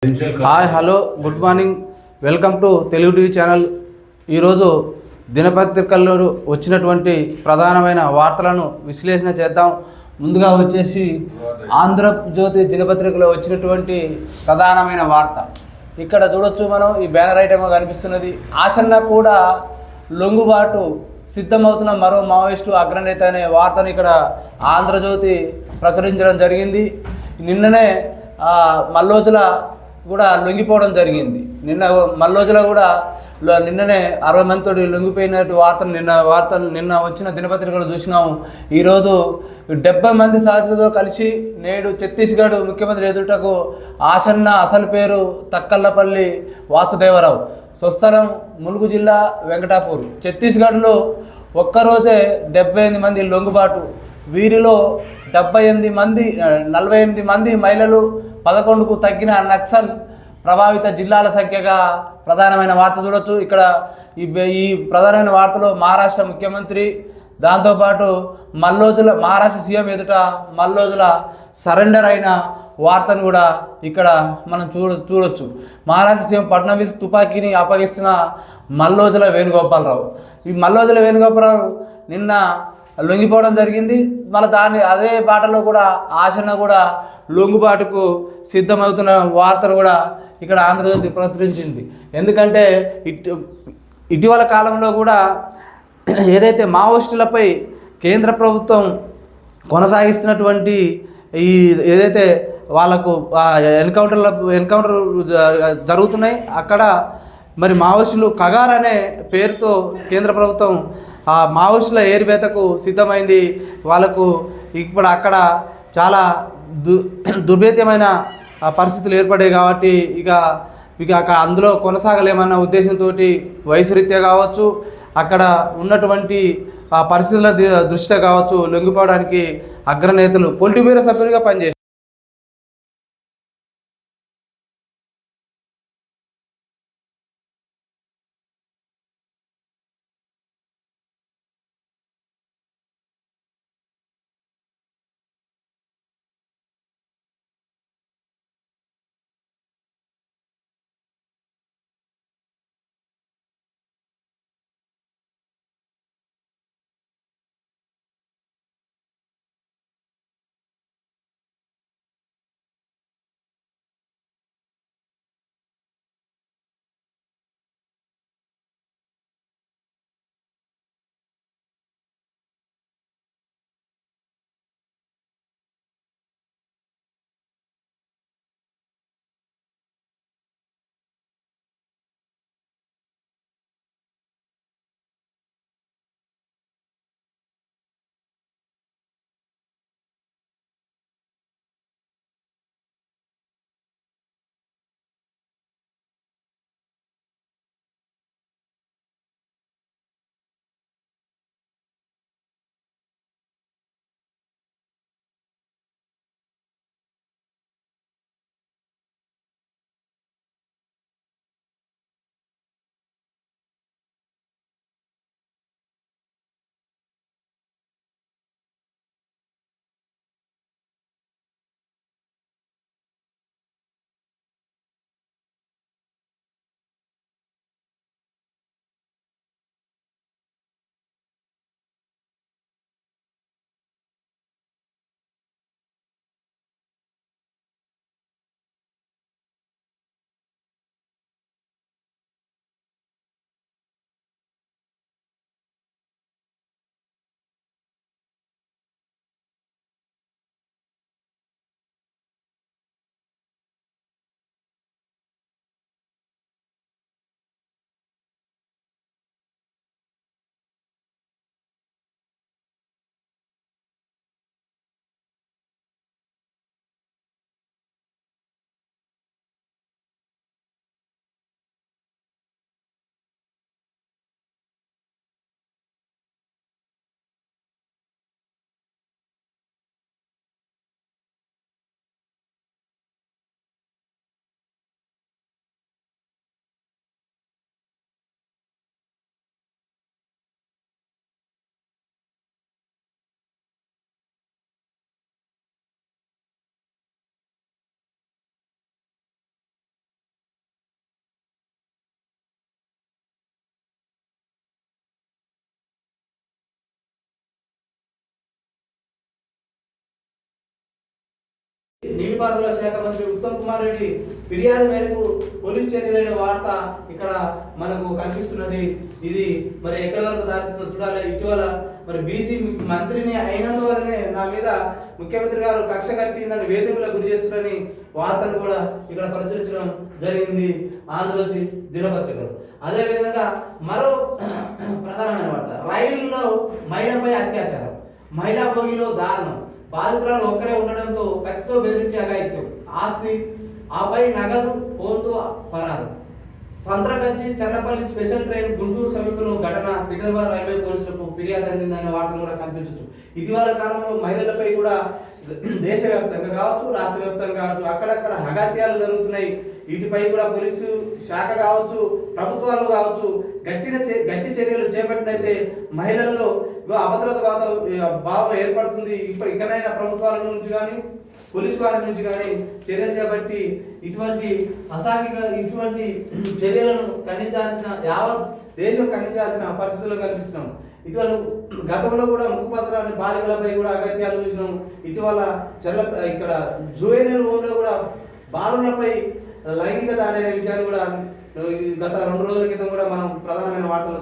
Hi hello good morning welcome to Telugu TV channel. ఈరోజు దినపత్రికల్లో వచ్చినటువంటి ప్రధానమైన వార్తలను విశ్లేషణ చేద్దాం. ముందుగా వచ్చేసి ఆంధ్రజ్యోతి దినపత్రికలో వచ్చినటువంటి ప్రధానమైన వార్త ఇక్కడ చూడొచ్చు. మనం ఈ బ్యానర్ ఐటమ్ కనిపిస్తున్నది. ఆసన్న కూడా లొంగుబాటు సిద్ధమవుతున్న మరో మావోయిస్టు అగ్రనేత అనే వార్తను ఇక్కడ ఆంధ్రజ్యోతి ప్రచురించడం జరిగింది. నిన్ననే మల్లోజుల కూడా లొంగిపోవడం జరిగింది. మల్లోజుల కూడా నిన్ననే 60 మందితో లొంగిపోయినట్టు నిన్న వచ్చిన దినపత్రికలు చూసినాము. ఈరోజు 70 మంది సహచరులతో కలిసి నేడు ఛత్తీస్గఢ్ ముఖ్యమంత్రి ఎదుటకు ఆసన్న. అసలు పేరు తక్కల్లపల్లి వాసుదేవరావు, స్వస్థలం ములుగు జిల్లా వెంకటాపూర్. ఛత్తీస్గఢ్లో ఒక్కరోజే 78 మంది లొంగుబాటు. వీరిలో 48 మంది మహిళలు, 11కు తగ్గిన నక్సల్ ప్రభావిత జిల్లాల సంఖ్యగా ప్రధానమైన వార్త చూడొచ్చు. ఇక్కడ ఈ ప్రధానమైన వార్తలో మహారాష్ట్ర ముఖ్యమంత్రి, దాంతోపాటు మహారాష్ట్ర సీఎం ఎదుట మల్లోజుల సరెండర్ అయిన వార్తను కూడా ఇక్కడ మనం చూడొచ్చు. మహారాష్ట్ర సీఎం ఫడ్నవీస్ తుపాకీని అప్పగిస్తున్న మల్లోజుల వేణుగోపాలరావు. ఈ మల్లోజుల వేణుగోపాలరావు నిన్న లొంగిపోవడం జరిగింది. మళ్ళీ అదే బాటలో కూడా ఆసన్న కూడా లొంగుబాటుకు సిద్ధమవుతున్న వార్తను కూడా ఇక్కడ ఆంధ్రజ్యోతి ప్రచురించింది. ఎందుకంటే ఇటీవల కాలంలో కూడా ఏదైతే మావోయిస్టులపై కేంద్ర ప్రభుత్వం కొనసాగిస్తున్నటువంటి ఈ ఏదైతే వాళ్ళకు ఎన్కౌంటర్ జరుగుతున్నాయి, అక్కడ మరి మావోయిస్టులు కగార్ అనే పేరుతో కేంద్ర ప్రభుత్వం ఆ మావోయిస్టుల ఏరివేతకు సిద్ధమైంది. వాళ్ళకు ఇప్పుడు అక్కడ చాలా దుర్భేద్యమైన పరిస్థితులు ఏర్పడాయి. కాబట్టి ఇక అందులో కొనసాగలేమన్న ఉద్దేశంతో వయసు రీత్యా కావచ్చు, అక్కడ ఉన్నటువంటి పరిస్థితుల దృష్ట్యా కావచ్చు, లొంగిపోవడానికి అగ్రనేతలు పొలిట్ బ్యూరో సభ్యులుగా పనిచేస్తారు. నీటిపారుదల శాఖ మంత్రి ఉత్తమ్ కుమార్ రెడ్డి ఫిర్యాదు మేరకు పోలీస్ చర్యలైన వార్త ఇక్కడ మనకు కనిపిస్తున్నది. ఇది మరి ఎక్కడి వరకు దారిస్తుందో చూడాలి. ఇటీవల మరి బీసీ మంత్రిని అయినందువల్లనే నా మీద ముఖ్యమంత్రి గారు కక్ష కట్టి నన్ను వేధింపులకు గురి చేస్తున్నారని వార్తను కూడా ఇక్కడ ప్రచురించడం జరిగింది ఆంధ్రజ్యోతి దినపత్రికలో. అదేవిధంగా మరో ప్రధానమైన వార్త, రైలులో మహిళపై అత్యాచారం, మహిళా భోగిలో దారుణం, బాధితురాలు ఒక్కరే ఉండడంతో కత్తితో బెదిరించి అఘాయిత్యం, ఆస్తి ఆపై నగదు ఫోన్తో పరారు. సంత్రగంచి చర్లపల్లి స్పెషల్ ట్రైన్ గుంటూరు సమీపంలో ఘటన, సికింద్రాబాద్ రైల్వే పోలీసులకు ఫిర్యాదు అందిందనే వార్తను కూడా కనిపించవచ్చు. ఇటీవల కాలంలో మహిళలపై కూడా దేశవ్యాప్తంగా కావచ్చు, రాష్ట్ర వ్యాప్తంగా కావచ్చు, అక్కడక్కడ అఘాత్యాలు జరుగుతున్నాయి. వీటిపై కూడా పోలీసు శాఖ కావచ్చు, ప్రభుత్వాలు కావచ్చు గట్టి చర్యలు చేపట్టినైతే మహిళల్లో అభద్రత భావం ఏర్పడుతుంది. ఇకనైనా ప్రభుత్వాల నుంచి కానీ పోలీసు వారి నుంచి కానీ చర్యలు చేపట్టి ఇటువంటి ఇటువంటి చర్యలను ఖండించాల్సిన, యావత్ దేశం ఖండించాల్సిన పరిస్థితుల్లో కల్పిస్తున్నాం. ఇటీవల గతంలో కూడా ముక్కుపత్రాన్ని బాలికలపై కూడా అగత్యాలు చూసినాం. ఇటీవల ఇక్కడ జూనియర్ హోమ్లో కూడా బాలులపై లైంగిక దాడి అనే విషయాన్ని కూడా గత 2 రోజుల క్రితం కూడా మనం ప్రధానమైన వార్తలు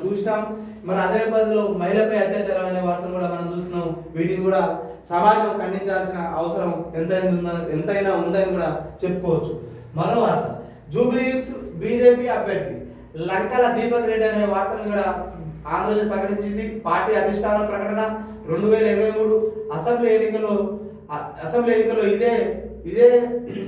చూసినాం. మరి అదే పద్ధతిలో మహిళపై అత్యాచారం అనే వార్తలు కూడా మనం చూస్తున్నాం. వీటిని కూడా సమాజం ఖండించాల్సిన అవసరం ఎంతైనా ఉందని కూడా చెప్పుకోవచ్చు. మరో వార్త, జూబ్లీహిల్స్ బీజేపీ అభ్యర్థి లంకల దీపక్ రెడ్డి అనే వార్తను కూడా ఆంధ్రజ్యోతి ప్రకటించింది. పార్టీ అధిష్టానం ప్రకటన, 2023 అసెంబ్లీ ఎన్నికల్లో ఇదే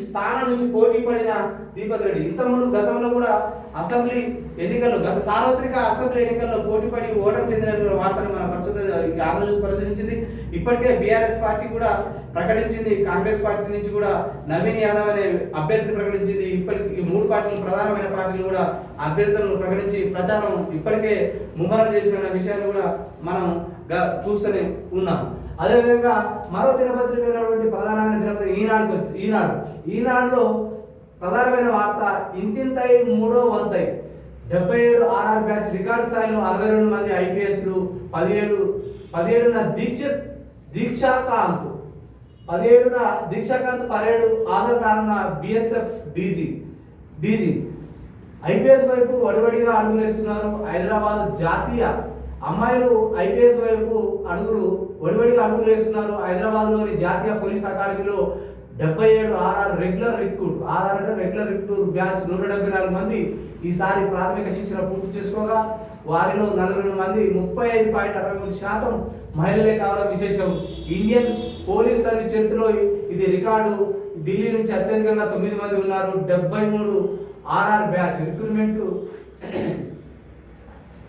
స్థానం నుంచి పోటీ పడిన దీపక్ రెడ్డి ఇంతకుముందు గతంలో కూడా అసెంబ్లీ ఎన్నికల్లో, గత సార్వత్రిక అసెంబ్లీ ఎన్నికల్లో పోటీ పడి ఓటమి చెందిన వార్తను మన ఆంధ్రజ్యోతి ప్రచురించింది. ఇప్పటికే బీఆర్ఎస్ పార్టీ కూడా ప్రకటించింది, కాంగ్రెస్ పార్టీ నుంచి కూడా నవీన్ యాదవ్ అనే అభ్యర్థిని ప్రకటించింది. ఇప్పటికి 3 పార్టీలు, ప్రధానమైన పార్టీలు కూడా అభ్యర్థులను ప్రకటించి ప్రచారం ఇప్పటికే ముమ్మరం చేసిన విషయాన్ని కూడా మనం చూస్తూనే ఉన్నాం. అదేవిధంగా మరో దినపత్రిక అయినటువంటి ప్రధానమైన దినపత్రిక ఈనాడులో ప్రధానమైన వార్త, ఇంతింతై 3వ వంతై, 77 ఆర్ఆర్ బ్యాచ్ రికార్డు స్థాయిలో 62 మంది ఐపీఎస్లు, 17న దీక్షాకాంత్ పరేడు ఆధార్ కారణ బిఎస్ఎఫ్ డీజీ ఐపీఎస్ వైపు వడివడిగా అడుగులేస్తున్నారు. హైదరాబాద్ జాతీయ అమ్మాయిలు ఐపీఎస్ వైపు వడివడిగా అడుగులు వేస్తున్నారు. హైదరాబాద్లోని జాతీయ పోలీస్ అకాడమీలో 77 ఆర్ఆర్ రెగ్యులర్ రిక్రూట్ బ్యాచ్ 174 మంది ఈసారి ప్రాథమిక శిక్షణ పూర్తి చేసుకోగా వారిలో 40 మంది 35.63% మహిళలే కావడం విశేషం. ఇండియన్ పోలీస్ సర్వీస్ చరిత్రలో ఇది రికార్డు. ఢిల్లీ నుంచి అత్యధికంగా 9 మంది ఉన్నారు. 73 RR batch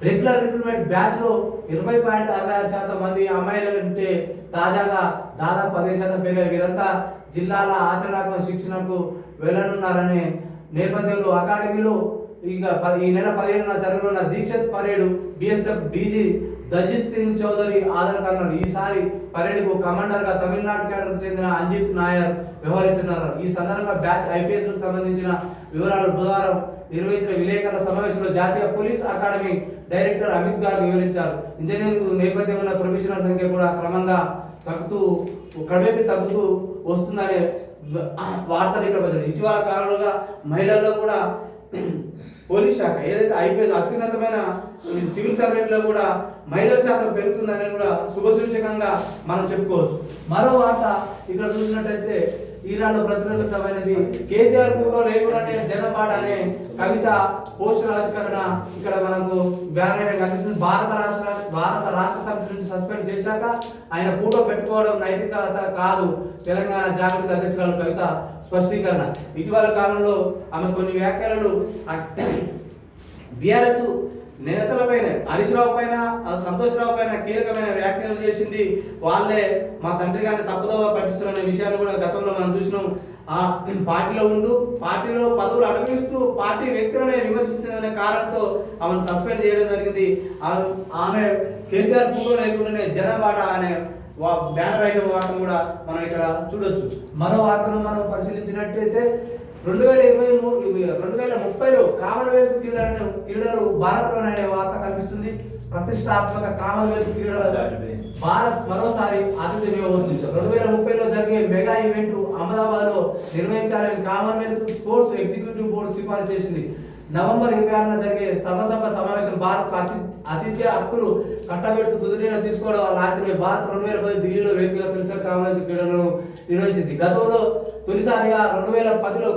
regular recruitment batch లో 20.66% మంది అమ్మాయిలు ఉంటే తాజాగా దాదాపు 15% పెరిగాయి. వీరంతా జిల్లాల ఆచరణాత్మక శిక్షణకు వెళ్ళనున్నారనే నేపథ్యంలో అకాడమీలో ఈ నెల 15న జరగనున్న Dikshant parade BSF DG Daljit Singh Chaudhary ఆధార్ ఈసారి పరేడుకు కమాండర్ గా తమిళనాడు కేడర్కు చెందిన అంజిత్ నాయర్ వ్యవహరించనున్నారు. ఈ సందర్భంగా బ్యాచ్ ఐపీఎస్ కు సంబంధించిన వివరాలు బుధవారం నిర్వహించిన విలేకరుల సమావేశంలో జాతీయ పోలీస్ అకాడమీ డైరెక్టర్ అమిత్ గారు వివరించారు. ఇంజనీరింగ్ నేపథ్యం ఉన్న ప్రొఫెషనల్ సంఖ్య కూడా క్రమంగా తగ్గుతూ వస్తుందనే వార్తలు ఇక్కడ వచ్చాయి. ఇటీవల కాలంలో మహిళల్లో కూడా పోలీస్ శాఖ ఏదైతే ఐపీఎస్ అత్యున్నతమైన సివిల్ సర్వెంట్లో కూడా మహిళల శాతం పెరుగుతుందని కూడా శుభసూచకంగా మనం చెప్పుకోవచ్చు. మరో వార్త ఇక్కడ చూసినట్టయితే ఈనాడు ప్రచురితమైనది, కేసీఆర్ ఫోటో లేకుండానే జనపాట అనే కవిత పోస్టర్ ఆవిష్కరణ ఇక్కడ మనకు బ్యానర్ కనిపిస్తుంది. భారత రాష్ట్ర సమితి నుంచి సస్పెండ్ చేశాక ఆయన ఫోటో పెట్టుకోవడం నైతికత కాదు, తెలంగాణ జాగృతి అధ్యక్షురాలు కవిత స్పష్టీకరణ. ఇటీవల కాలంలో ఆమె కొన్ని వ్యాఖ్యలు బీఆర్ఎస్ నేతలపైన, హరీష్ రావు పైన, సంతోష్ రావు పైన కీలకమైన వ్యాఖ్యలు చేసింది. వాళ్ళే మా తండ్రి గారిని తప్పుదోవ పట్టిస్తున్న విషయాన్ని కూడా గతంలో మనం చూసినాం. ఆ పార్టీలో పదవులు అనుభవిస్తూ పార్టీ వ్యక్తులనే విమర్శించదనే కారణంతో ఆమెను సస్పెండ్ చేయడం జరిగింది. ఆమె కేసీఆర్ ఫోటో లేకుండానే జనబాట అనే బ్యానర్ ఐటమ్ వార్తను కూడా మనం ఇక్కడ చూడొచ్చు. మరో వార్తను మనం పరిశీలించినట్టయితే 2030లో కామన్వెల్త్ క్రీడలు భారత్లోనే అనే వార్త కనిపిస్తుంది. ప్రతిష్టాత్మక కామన్వెల్త్ క్రీడల భారత్ మరోసారి ఆతిథ్యం ఇవ్వబోతుంది. 2030లో జరిగే మెగా ఈవెంట్ అహ్మదాబాద్లో నిర్వహించాలని కామన్వెల్త్ స్పోర్ట్స్ ఎగ్జిక్యూటివ్ బోర్డు సిఫారసు చేసింది. నవంబర్ 26న జరిగే సర్వసభ సమావేశం భారత్ ఆతిథ్య హక్కులు కట్టబెడుతూ తుది నిర్ణయం తీసుకోవడం లాంఛనమే. భారత్ 2010 ఢిల్లీలో వేదికగా తొలిసారి కామన్వెల్త్ క్రీడలను నిర్వహించింది. గతంలో తొలిసారిగా 2010లో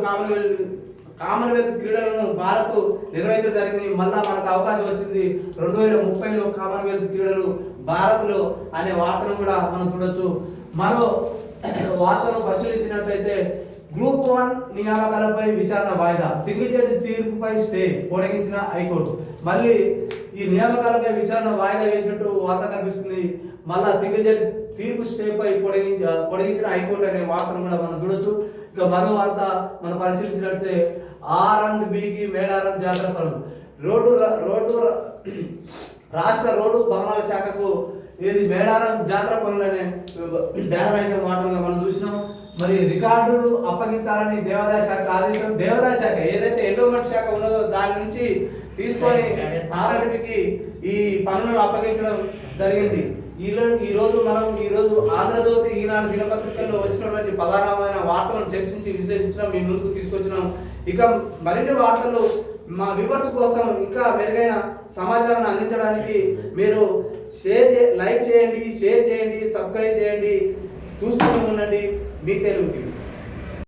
కామన్వెల్త్ క్రీడలను భారత్ నిర్వహించడం జరిగింది. మళ్ళా మనకు అవకాశం వచ్చింది 2030లో కామన్వెల్త్ క్రీడలు భారత్లో అనే వార్తను కూడా మనం చూడొచ్చు. మరో వార్తను పరిశీలించినట్లయితే గ్రూప్ 1 నియామకాలపై విచారణ వాయిదా, సింగిల్ జడ్జి తీర్పుపై స్టే పొడిగించిన హైకోర్టు. మళ్ళీ ఈ నియామకాలపై విచారణ వాయిదా వేసినట్టు వార్త కనిపిస్తుంది. మళ్ళా సింగిల్ జడ్జి తీర్పు స్టేపై పొడిగించిన హైకోర్టు అనే వార్తను కూడా మనం చూడొచ్చు. ఇక మరో వార్త మనం పరిశీలించినట్లయితే R&Bకి మేడారం జాతర పనులు రాష్ట్ర రోడ్డు భవనాల శాఖకు ఇది మేడారం జాతర పనులనే బ్యానర్ ఐటమ్ వాటంగా మనం చూసినాం. మరి రికార్డులు అప్పగించాలని దేవాదాయ శాఖ ఆదేశం. దేవాదాయ శాఖ ఏదైతే ఎండోమెంట్ శాఖ ఉన్నదో దాని నుంచి తీసుకొని R&Bకి ఈ పనులను అప్పగించడం జరిగింది. ఈరోజు ఆంధ్రజ్యోతి, ఈనాడు దినపత్రికల్లో వచ్చినటువంటి ప్రధానమైన వార్తలను చర్చించి విశ్లేషించడం మీ ముందుకు తీసుకొచ్చినాం. ఇక మరిన్ని వార్తలు మా వ్యూవర్స్ కోసం ఇంకా మెరుగైన సమాచారాన్ని అందించడానికి మీరు లైక్ చేయండి, షేర్ చేయండి, సబ్స్క్రైబ్ చేయండి, చూస్తూనే ఉండండి మీ తెలుగు టీవీ.